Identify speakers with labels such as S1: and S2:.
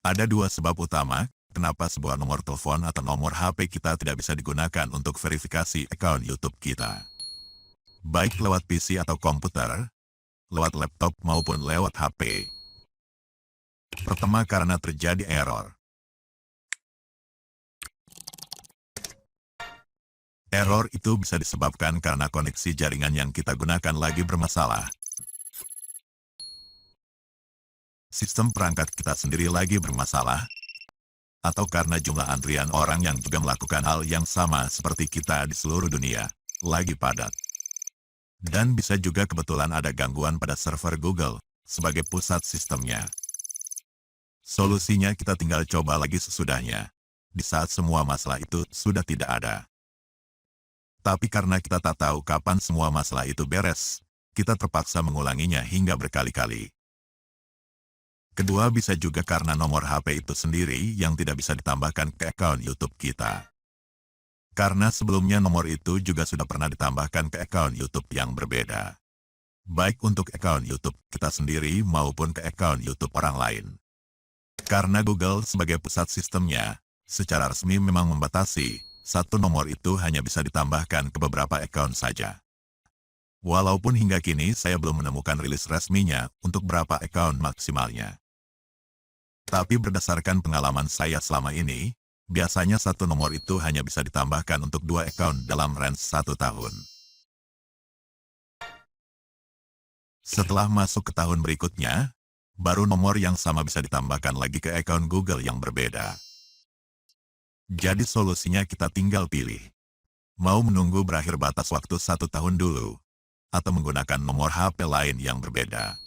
S1: Ada dua sebab utama kenapa sebuah nomor telepon atau nomor HP kita tidak bisa digunakan untuk verifikasi akun YouTube kita. Baik lewat PC atau komputer, lewat laptop maupun lewat HP. Pertama, karena terjadi error. Error itu bisa disebabkan karena koneksi jaringan yang kita gunakan lagi bermasalah. Sistem perangkat kita sendiri lagi bermasalah, atau karena jumlah antrian orang yang juga melakukan hal yang sama seperti kita di seluruh dunia, lagi padat. Dan bisa juga kebetulan ada gangguan pada server Google sebagai pusat sistemnya. Solusinya kita tinggal coba lagi sesudahnya, di saat semua masalah itu sudah tidak ada. Tapi karena kita tak tahu kapan semua masalah itu beres, kita terpaksa mengulanginya hingga berkali-kali. Kedua, bisa juga karena nomor HP itu sendiri yang tidak bisa ditambahkan ke akun YouTube kita. Karena sebelumnya nomor itu juga sudah pernah ditambahkan ke akun YouTube yang berbeda. Baik untuk akun YouTube kita sendiri maupun ke akun YouTube orang lain. Karena Google sebagai pusat sistemnya, secara resmi memang membatasi, satu nomor itu hanya bisa ditambahkan ke beberapa akun saja. Walaupun hingga kini saya belum menemukan rilis resminya untuk berapa akun maksimalnya. Tapi berdasarkan pengalaman saya selama ini, biasanya satu nomor itu hanya bisa ditambahkan untuk 2 akun dalam range 1 tahun. Setelah masuk ke tahun berikutnya, baru nomor yang sama bisa ditambahkan lagi ke akun Google yang berbeda. Jadi solusinya kita tinggal pilih. Mau menunggu berakhir batas waktu 1 tahun dulu, atau menggunakan nomor HP lain yang berbeda.